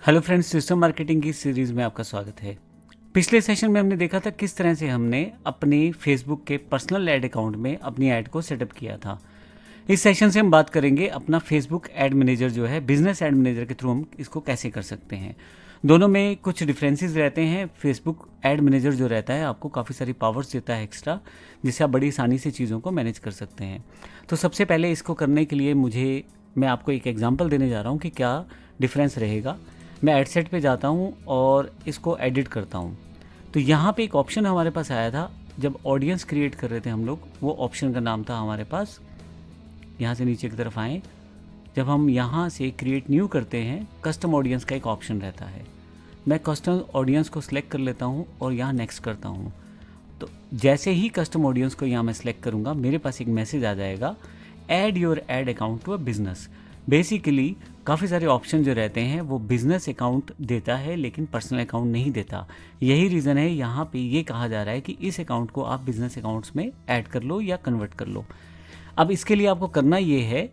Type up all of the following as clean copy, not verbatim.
Hello friends, system marketing की series में आपका स्वागत है। पिछले सेशन में हमने देखा था किस तरह से हमने अपने फेसबुक के पर्सनल ऐड अकाउंट में अपनी ऐड को सेटअप किया था। इस सेशन से हम बात करेंगे अपना फेसबुक ऐड मैनेजर जो है, बिजनेस ऐड मैनेजर के थ्रू हम इसको कैसे कर सकते हैं। दोनों में कुछ डिफरेंसेस रहते हैं। फेसबुक ऐड मैनेजर जो रहता है आपको काफ़ी सारी पावर्स देता है एक्स्ट्रा, जिससे आप बड़ी आसानी से चीज़ों को मैनेज कर सकते हैं। तो सबसे पहले इसको करने के लिए मैं आपको एक एग्जांपल देने जा रहा हूँ कि क्या डिफरेंस रहेगा। मैं एड सेट पे जाता हूँ और इसको एडिट करता हूँ। तो यहाँ पे एक ऑप्शन हमारे पास आया था जब ऑडियंस क्रिएट कर रहे थे हम लोग। वो ऑप्शन का नाम था हमारे पास, यहाँ से नीचे की तरफ आएँ, जब हम यहाँ से क्रिएट न्यू करते हैं कस्टम ऑडियंस का एक ऑप्शन रहता है। मैं कस्टम ऑडियंस को सिलेक्ट कर लेता हूँ और यहाँ नेक्स्ट करता हूँ। तो जैसे ही कस्टम ऑडियंस को यहाँ मैं सिलेक्ट करूँगा, मेरे पास एक मैसेज आ जाएगा, add your ad account to a business. Basically काफ़ी सारे ऑप्शन जो रहते हैं वो बिजनेस अकाउंट देता है लेकिन पर्सनल अकाउंट नहीं देता। यही रीज़न है यहाँ पे ये कहा जा रहा है कि इस अकाउंट को आप बिजनेस अकाउंट्स में ऐड कर लो या कन्वर्ट कर लो। अब इसके लिए आपको करना ये है,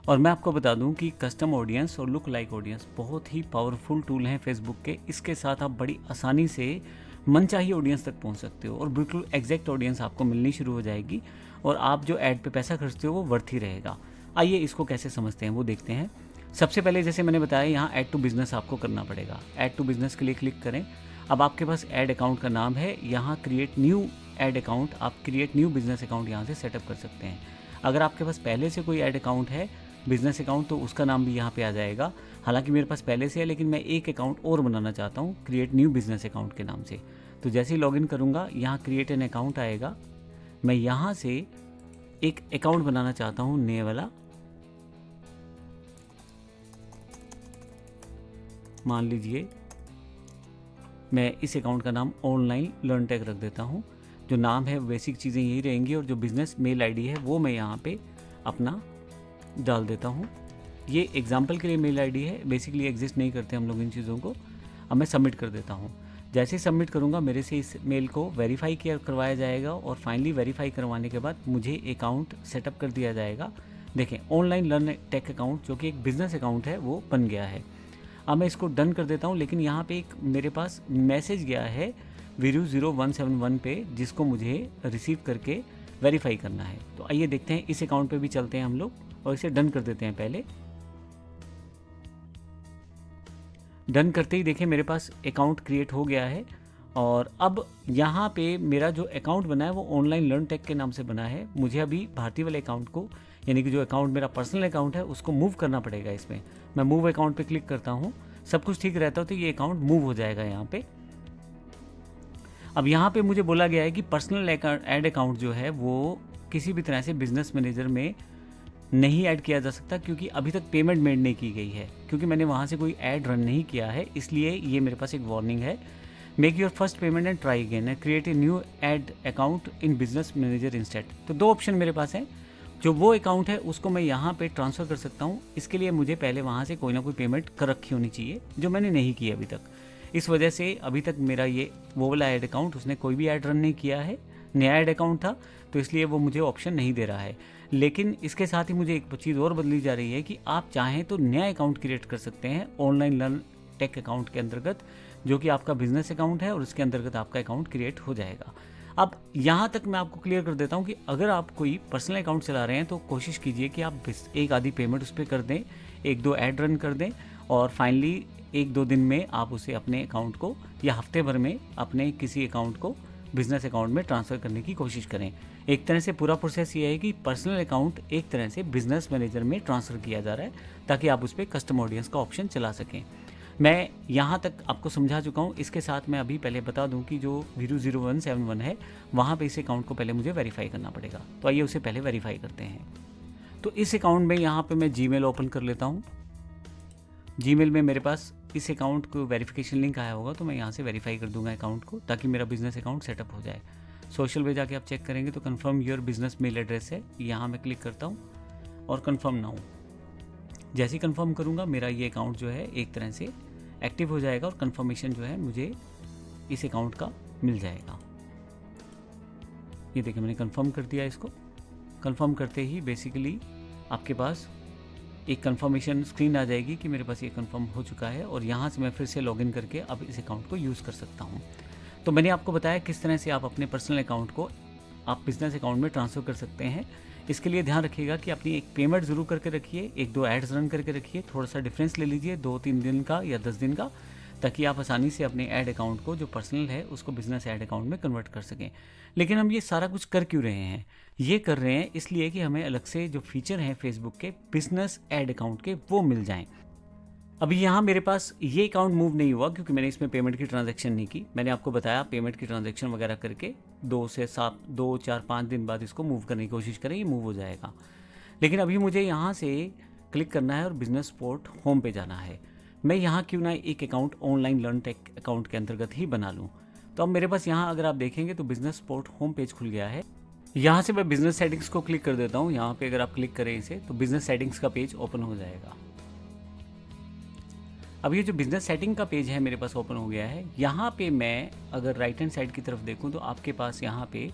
और मैं आपको बता दूं कि कस्टम ऑडियंस और लुक लाइक ऑडियंस बहुत ही पावरफुल टूल हैं फेसबुक के। इसके साथ आप बड़ी आसानी से मनचाही ऑडियंस तक पहुंच सकते हो और बिल्कुल एग्जैक्ट ऑडियंस आपको मिलनी शुरू हो जाएगी और आप जो ऐड पे पैसा खर्चते हो वो वर्थ ही रहेगा। आइए इसको कैसे समझते हैं वो देखते हैं। सबसे पहले जैसे मैंने बताया, यहाँ ऐड टू बिजनेस आपको करना पड़ेगा। ऐड टू बिजनेस के लिए क्लिक करें। अब आपके पास ऐड अकाउंट का नाम है, यहाँ क्रिएट न्यू ऐड अकाउंट, आप क्रिएट न्यू बिजनेस अकाउंट यहाँ से सेटअप कर सकते हैं। अगर आपके पास पहले से कोई ऐड अकाउंट है बिजनेस अकाउंट, तो उसका नाम भी यहाँ पे आ जाएगा। हालांकि मेरे पास पहले से है, लेकिन मैं एक अकाउंट और बनाना चाहता हूँ क्रिएट न्यू बिजनेस अकाउंट के नाम से। तो जैसे ही लॉगिन करूँगा, यहाँ क्रिएट एन अकाउंट आएगा। मैं यहाँ से एक अकाउंट बनाना चाहता हूँ नए वाला। मान लीजिए मैं इस अकाउंट का नाम ऑनलाइन लर्न टेक रख देता हूँ। जो नाम है बेसिक चीज़ें यही रहेंगी और जो बिजनेस मेल आईडी है वो मैं यहाँ पे अपना डाल देता हूँ। ये एग्जाम्पल के लिए मेल आईडी है, बेसिकली एग्जिस्ट नहीं करते हम लोग इन चीज़ों को। अब मैं सबमिट कर देता हूँ। जैसे ही सबमिट करूँगा, मेरे से इस मेल को वेरीफाई करवाया जाएगा और फाइनली वेरीफाई करवाने के बाद मुझे अकाउंट सेटअप कर दिया जाएगा। देखें, ऑनलाइन लर्न टेक अकाउंट जो कि एक बिज़नेस अकाउंट है वो बन गया है। अब मैं इसको डन कर देता हूँ, लेकिन यहाँ पे एक मेरे पास मैसेज गया है वीरू 0171 पे, जिसको मुझे रिसीव करके वेरीफाई करना है। तो आइए देखते हैं, इस अकाउंट पे भी चलते हैं हम लोग और इसे डन कर देते हैं। पहले डन करते ही देखें मेरे पास अकाउंट क्रिएट हो गया है। और अब यहाँ पे मेरा जो अकाउंट बना है वो ऑनलाइन लर्न टेक के नाम से बना है। मुझे अभी भारतीय वाले अकाउंट को, यानी कि जो अकाउंट मेरा पर्सनल अकाउंट है, उसको मूव करना पड़ेगा इसमें। मैं मूव अकाउंट पे क्लिक करता हूँ। सब कुछ ठीक रहता है तो ये अकाउंट मूव हो जाएगा यहाँ पे। अब यहाँ पे मुझे बोला गया है कि पर्सनल ऐड अकाउंट जो है वो किसी भी तरह से बिजनेस मैनेजर में नहीं ऐड किया जा सकता, क्योंकि अभी तक पेमेंट मेड नहीं की गई है, क्योंकि मैंने वहाँ से कोई ऐड रन नहीं किया है। इसलिए ये मेरे पास एक वार्निंग है, make your first payment and try again and create a new add account in business manager instead. तो दो ऑप्शन मेरे पास हैं। जो वो अकाउंट है उसको मैं यहाँ पे ट्रांसफ़र कर सकता हूँ। इसके लिए मुझे पहले वहाँ से कोई ना कोई पेमेंट कर रखी होनी चाहिए, जो मैंने नहीं की अभी तक। इस वजह से अभी तक मेरा ये वो वाला ऐड अकाउंट, उसने कोई भी ऐड रन नहीं किया है, नया ऐड अकाउंट था, तो इसलिए वो मुझे ऑप्शन नहीं दे रहा है। लेकिन इसके साथ ही मुझे एक चीज़ और बदली जा रही है कि आप चाहें तो नया अकाउंट क्रिएट कर सकते हैं ऑनलाइन लर्न टेक अकाउंट के अंतर्गत, जो कि आपका बिजनेस अकाउंट है और उसके अंतर्गत आपका अकाउंट क्रिएट हो जाएगा। अब यहाँ तक मैं आपको क्लियर कर देता हूँ कि अगर आप कोई पर्सनल अकाउंट चला रहे हैं तो कोशिश कीजिए कि आप एक आधी पेमेंट उस पर कर दें, एक दो ऐड रन कर दें और फाइनली एक दो दिन में आप उसे अपने अकाउंट को, या हफ्ते भर में अपने किसी अकाउंट को बिजनेस अकाउंट में ट्रांसफ़र करने की कोशिश करें। एक तरह से पूरा प्रोसेस ये है कि पर्सनल अकाउंट एक तरह से बिजनेस मैनेजर में ट्रांसफ़र किया जा रहा है, ताकि आप उस पर कस्टम ऑडियंस का ऑप्शन चला सकें। मैं यहाँ तक आपको समझा चुका हूँ। इसके साथ मैं अभी पहले बता दूँ कि जो वीरू 0171 है, वहाँ पे इस अकाउंट को पहले मुझे वेरीफाई करना पड़ेगा। तो आइए उसे पहले वेरीफाई करते हैं। तो इस अकाउंट में यहाँ पे मैं जीमेल ओपन कर लेता हूँ। जीमेल में मेरे पास इस अकाउंट को वेरिफिकेशन लिंक आया होगा, तो मैं यहाँ से वेरीफाई कर दूंगा अकाउंट को, ताकि मेरा बिजनेस अकाउंट सेटअप हो जाए। सोशल पे जाके आप चेक करेंगे तो confirm your business mail address है, यहाँ मैं क्लिक करता हूँ और कन्फर्म नाउ। जैसे ही कन्फर्म करूँगा, मेरा ये अकाउंट जो है एक तरह से एक्टिव हो जाएगा और कन्फर्मेशन जो है मुझे इस अकाउंट का मिल जाएगा। ये देखिए मैंने कन्फर्म कर दिया इसको। कन्फर्म करते ही बेसिकली आपके पास एक कंफर्मेशन स्क्रीन आ जाएगी कि मेरे पास ये कंफर्म हो चुका है और यहाँ से मैं फिर से लॉगिन करके अब इस अकाउंट को यूज़ कर सकता हूँ। तो मैंने आपको बताया किस तरह से आप अपने पर्सनल अकाउंट को आप बिज़नेस अकाउंट में ट्रांसफ़र कर सकते हैं। इसके लिए ध्यान रखिएगा कि अपनी एक पेमेंट ज़रूर करके रखिए, 1-2 एड्स रन करके रखिए, थोड़ा सा डिफरेंस ले लीजिए 2-3 दिन का या 10 दिन का, ताकि आप आसानी से अपने ऐड अकाउंट को जो पर्सनल है उसको बिज़नेस ऐड अकाउंट में कन्वर्ट कर सकें। लेकिन हम ये सारा कुछ कर क्यों रहे हैं? ये कर रहे हैं इसलिए कि हमें अलग से जो फीचर हैं फेसबुक के बिज़नेस ऐड अकाउंट के वो मिल जाएँ। अभी यहाँ मेरे पास ये अकाउंट मूव नहीं हुआ क्योंकि मैंने इसमें पेमेंट की ट्रांजैक्शन नहीं की। मैंने आपको बताया पेमेंट की ट्रांजैक्शन वगैरह करके 2-4-5 दिन बाद इसको मूव करने की कोशिश करें, ये मूव हो जाएगा। लेकिन अभी मुझे यहाँ से क्लिक करना है और बिजनेस सपोर्ट होम पे जाना है। मैं यहाँ क्यों ना एक account online learn take account के अंतर्गत ही बना लूँ। तो अब मेरे पास यहाँ अगर आप देखेंगे तो बिजनेस सपोर्ट होम पेज खुल गया है। यहाँ से मैं बिजनेस सेटिंग्स को क्लिक कर देता हूँ। यहाँ पे अगर आप क्लिक करें इसे तो बिजनेस सेटिंग्स का पेज ओपन हो जाएगा। अब ये जो बिज़नेस सेटिंग का पेज है मेरे पास ओपन हो गया है। यहाँ पे मैं अगर राइट हैंड साइड की तरफ देखूँ तो आपके पास यहाँ पे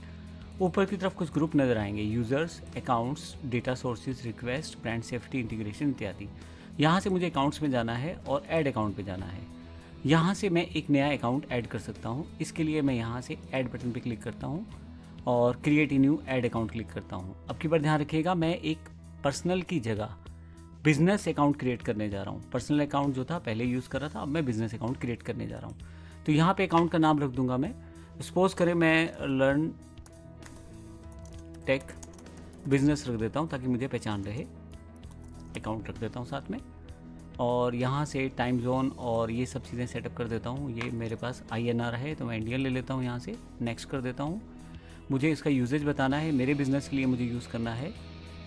ऊपर की तरफ कुछ ग्रुप नज़र आएंगे, users, accounts, data sources, request, brand safety, integration इत्यादि। यहाँ से मुझे अकाउंट्स में जाना है और ऐड अकाउंट पे जाना है। यहाँ से मैं एक नया अकाउंट ऐड कर सकता हूँ। इसके लिए मैं यहाँ से ऐड बटन पे क्लिक करता हूँ और create a new add account click करता हूँ। अब की बार ध्यान रखिएगा, मैं एक पर्सनल की जगह बिजनेस अकाउंट क्रिएट करने जा रहा हूँ। पर्सनल अकाउंट जो था पहले यूज़ कर रहा था, अब मैं बिजनेस अकाउंट क्रिएट करने जा रहा हूँ। तो यहाँ पे अकाउंट का नाम रख दूंगा मैं। सपोज करें मैं लर्न टेक बिजनेस रख देता हूँ ताकि मुझे पहचान रहे। अकाउंट रख देता हूँ साथ में और यहाँ से टाइम जोन और ये सब चीज़ें सेटअप कर देता हूँ। ये मेरे पास INR है तो मैं इंडियन ले लेता हूँ। यहाँ से नेक्स्ट कर देता हूँ। मुझे इसका यूजेज बताना है, मेरे बिज़नेस के लिए मुझे यूज़ करना है,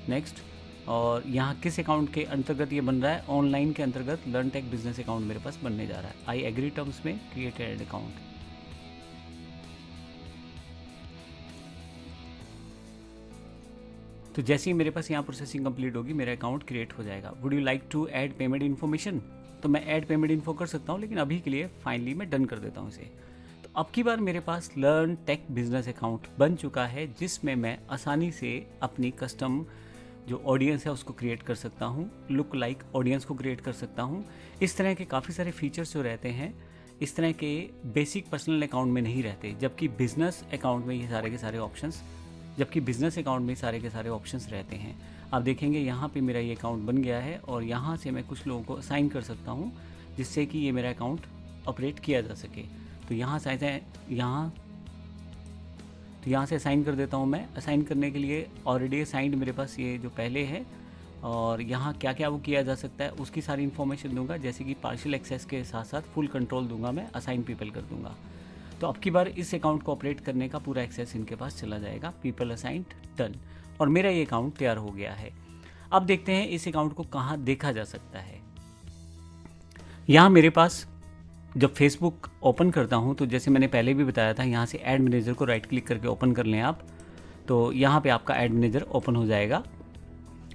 नेक्स्ट। और यहाँ किस अकाउंट के अंतर्गत ये बन रहा है, ऑनलाइन के अंतर्गत लर्न टेक बिजनेस अकाउंट मेरे पास बनने जा रहा है। आई एग्री टर्म्स में क्रिएट एड अकाउंट। तो जैसे ही मेरे पास यहाँ प्रोसेसिंग कंप्लीट होगी मेरा अकाउंट क्रिएट हो जाएगा। Would you like to add payment information? तो मैं ऐड पेमेंट इन्फो कर सकता हूँ, लेकिन अभी के लिए फाइनली मैं डन कर देता हूँ इसे। तो अब की बार मेरे पास लर्न टेक बिजनेस अकाउंट बन चुका है जिसमें मैं आसानी से अपनी कस्टम जो ऑडियंस है उसको क्रिएट कर सकता हूँ, लुक लाइक ऑडियंस को क्रिएट कर सकता हूँ। इस तरह के काफ़ी सारे फीचर्स जो रहते हैं इस तरह के बेसिक पर्सनल अकाउंट में नहीं रहते, जबकि बिजनेस अकाउंट में ये सारे के सारे ऑप्शंस रहते हैं। आप देखेंगे यहाँ पे मेरा ये अकाउंट बन गया है और यहाँ से मैं कुछ लोगों को असाइन कर सकता हूँ जिससे कि ये मेरा अकाउंट ऑपरेट किया जा सके। तो यहाँ से असाइन कर देता हूँ मैं। असाइन करने के लिए ऑलरेडी असाइंड मेरे पास ये जो पहले है और यहाँ क्या क्या वो किया जा सकता है उसकी सारी इन्फॉर्मेशन दूंगा, जैसे कि पार्शियल एक्सेस के साथ साथ फुल कंट्रोल दूंगा मैं, असाइन पीपल कर दूंगा। तो अब की बार इस अकाउंट को ऑपरेट करने का पूरा एक्सेस इनके पास चला जाएगा। पीपल असाइंड, डन, और मेरा ये अकाउंट तैयार हो गया है। अब देखते हैं इस अकाउंट को कहाँ देखा जा सकता है। यहाँ मेरे पास जब फेसबुक ओपन करता हूँ तो जैसे मैंने पहले भी बताया था, यहाँ से ऐड मैनेजर को राइट क्लिक करके ओपन कर लें आप, तो यहाँ पे आपका ऐड मैनेजर ओपन हो जाएगा।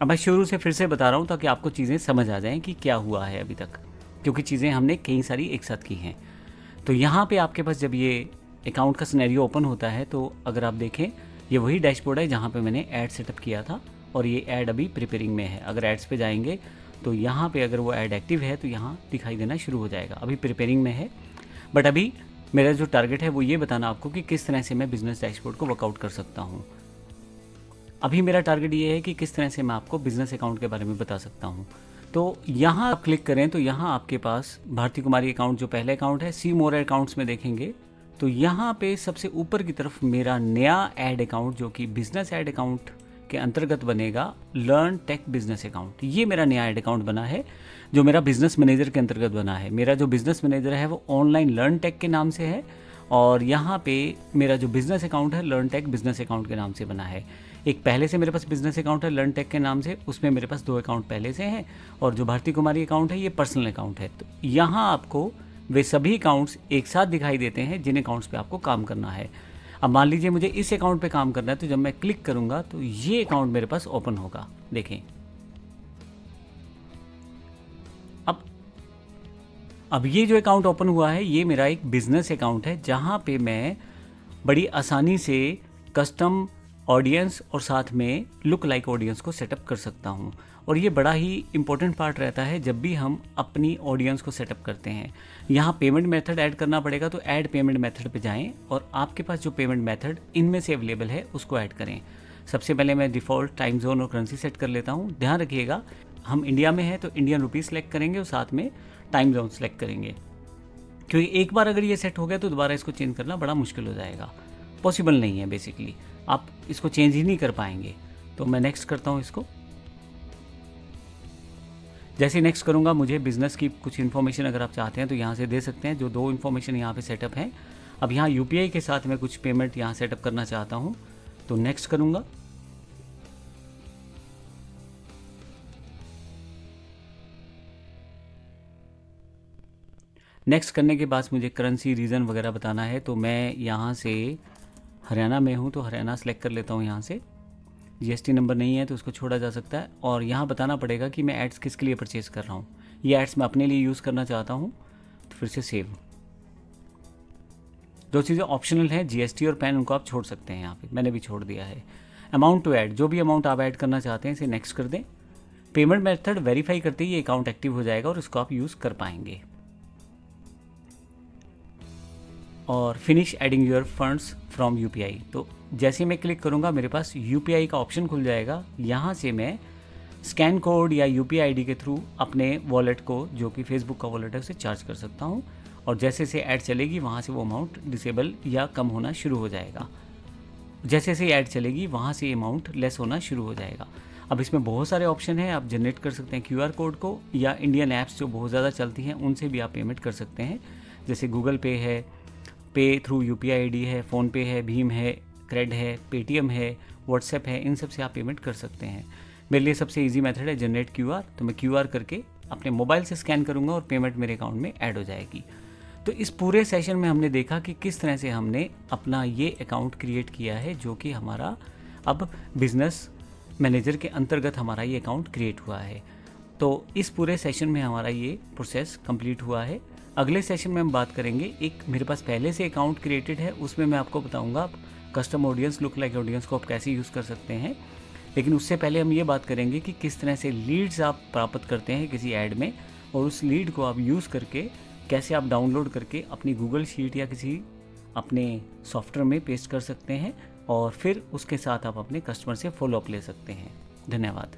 अब मैं शुरू से फिर से बता रहा हूँ ताकि आपको चीज़ें समझ आ जाएं कि क्या हुआ है अभी तक, क्योंकि चीज़ें हमने कई सारी एक साथ की हैं। तो यहाँ पे आपके पास जब ये अकाउंट का सिनेरियो ओपन होता है तो अगर आप देखें ये वही डैशबोर्ड है जहाँ पे मैंने ऐड सेटअप किया था और ये ऐड अभी प्रिपेयरिंग में है। अगर एड्स पे जाएंगे तो यहाँ पे अगर वो ऐड एक्टिव है तो यहाँ दिखाई देना शुरू हो जाएगा। अभी प्रिपेयरिंग में है, बट अभी मेरा जो टारगेट है वो ये बताना आपको कि किस तरह से मैं बिज़नेस डैशबोर्ड को वर्कआउट कर सकता हूँ। अभी मेरा टारगेट ये है कि किस तरह से मैं आपको बिज़नेस अकाउंट के बारे में बता सकता हूँ। तो यहाँ आप क्लिक करें तो यहाँ आपके पास भारती कुमारी अकाउंट जो पहले अकाउंट है, सी मोर अकाउंट्स में देखेंगे तो यहाँ पे सबसे ऊपर की तरफ मेरा नया ऐड अकाउंट जो कि बिज़नेस ऐड अकाउंट के अंतर्गत बनेगा, लर्न टेक बिजनेस अकाउंट। ये मेरा नया ऐड अकाउंट बना है जो मेरा बिजनेस मैनेजर के अंतर्गत बना है। मेरा जो बिजनेस मैनेजर है वो ऑनलाइन लर्न टेक के नाम से है और यहाँ पे मेरा जो बिजनेस अकाउंट है लर्न टेक बिजनेस अकाउंट के नाम से बना है। एक पहले से मेरे पास बिजनेस अकाउंट है लर्न टेक के नाम से, उसमें मेरे पास 2 अकाउंट पहले से हैं और जो भारती कुमारी अकाउंट है ये पर्सनल अकाउंट है। तो यहाँ आपको वे सभी अकाउंट्स एक साथ दिखाई देते हैं जिन अकाउंट्स पे आपको काम करना है। अब मान लीजिए मुझे इस अकाउंट पे काम करना है तो जब मैं क्लिक करूंगा तो ये अकाउंट मेरे पास ओपन होगा। देखें अब ये जो अकाउंट ओपन हुआ है ये मेरा एक बिजनेस अकाउंट है जहां पे मैं बड़ी आसानी से कस्टम ऑडियंस और साथ में लुक लाइक ऑडियंस को सेटअप कर सकता हूं। और ये बड़ा ही इम्पोर्टेंट पार्ट रहता है जब भी हम अपनी ऑडियंस को सेटअप करते हैं। यहाँ पेमेंट मेथड ऐड करना पड़ेगा, तो ऐड पेमेंट मेथड पे जाएं और आपके पास जो पेमेंट मेथड इनमें से अवेलेबल है उसको ऐड करें। सबसे पहले मैं डिफ़ॉल्ट टाइम जोन और करेंसी सेट कर लेता हूँ। ध्यान रखिएगा हम इंडिया में हैं तो इंडियन रुपीज़ सेलेक्ट करेंगे और साथ में टाइम जोन सेलेक्ट करेंगे, क्योंकि एक बार अगर ये सेट हो गया तो दोबारा इसको चेंज करना बड़ा मुश्किल हो जाएगा, पॉसिबल नहीं है, बेसिकली आप इसको चेंज ही नहीं कर पाएंगे। तो मैं नेक्स्ट करता हूँ इसको। जैसे नेक्स्ट करूँगा, मुझे बिज़नेस की कुछ इन्फॉर्मेशन अगर आप चाहते हैं तो यहाँ से दे सकते हैं, जो 2 इन्फॉर्मेशन यहाँ पे सेटअप हैं। अब यहाँ यूपीआई के साथ मैं कुछ पेमेंट यहाँ सेटअप करना चाहता हूँ, तो नेक्स्ट करूँगा। नेक्स्ट करने के बाद मुझे करेंसी रीजन वगैरह बताना है, तो मैं यहाँ से हरियाणा में हूँ तो हरियाणा सेलेक्ट कर लेता हूँ। यहाँ से जीएसटी नंबर नहीं है तो उसको छोड़ा जा सकता है, और यहाँ बताना पड़ेगा कि मैं एड्स किसके लिए परचेज़ कर रहा हूँ। ये एड्स मैं अपने लिए यूज़ करना चाहता हूँ, तो फिर से सेव। जो चीज़ें ऑप्शनल हैं जीएसटी और पैन, उनको आप छोड़ सकते हैं, यहाँ पे मैंने भी छोड़ दिया है। अमाउंट टू ऐड, जो भी अमाउंट आप ऐड करना चाहते हैं इसे नेक्स्ट कर दें। पेमेंट मेथड वेरीफाई करते ही ये अकाउंट एक्टिव हो जाएगा और इसको आप यूज़ कर पाएंगे। और finish adding your funds from UPI, तो जैसे मैं क्लिक करूँगा मेरे पास यूपीआई का ऑप्शन खुल जाएगा। यहाँ से मैं स्कैन कोड या यूपीआई आईडी के थ्रू अपने वॉलेट को, जो कि फेसबुक का वॉलेट है, उसे चार्ज कर सकता हूँ, और जैसे से ऐड चलेगी वहाँ से वो अमाउंट डिसेबल या कम होना शुरू हो जाएगा। जैसे से ऐड चलेगी वहाँ से अमाउंट लेस होना शुरू हो जाएगा। अब इसमें बहुत सारे ऑप्शन हैं, आप जनरेट कर सकते हैं क्यूआर कोड को, या इंडियन ऐप्स जो बहुत ज़्यादा चलती हैं उनसे भी आप पेमेंट कर सकते हैं, जैसे गूगल पे है, पे थ्रू यूपीआई आईडी है, फ़ोनपे है, भीम है, क्रेड है, पेटीएम है, व्हाट्सएप है, इन सब से आप पेमेंट कर सकते हैं। मेरे लिए सबसे इजी मेथड है जनरेट क्यूआर, तो मैं क्यूआर करके अपने मोबाइल से स्कैन करूँगा और पेमेंट मेरे अकाउंट में ऐड हो जाएगी। तो इस पूरे सेशन में हमने देखा कि किस तरह से हमने अपना ये अकाउंट क्रिएट किया है, जो कि हमारा अब बिज़नेस मैनेजर के अंतर्गत हमारा ये अकाउंट क्रिएट हुआ है। तो इस पूरे सेशन में हमारा ये प्रोसेस कंप्लीट हुआ है। अगले सेशन में हम बात करेंगे, एक मेरे पास पहले से अकाउंट क्रिएटेड है, उसमें मैं आपको बताऊंगा आप custom audience, look like audience को आप कैसे यूज़ कर सकते हैं। लेकिन उससे पहले हम ये बात करेंगे कि किस तरह से लीड्स आप प्राप्त करते हैं किसी ऐड में, और उस लीड को आप यूज़ करके कैसे आप डाउनलोड करके अपनी गूगल शीट या किसी अपने सॉफ्टवेयर में पेस्ट कर सकते हैं, और फिर उसके साथ आप अपने कस्टमर से फॉलोअप ले सकते हैं। धन्यवाद।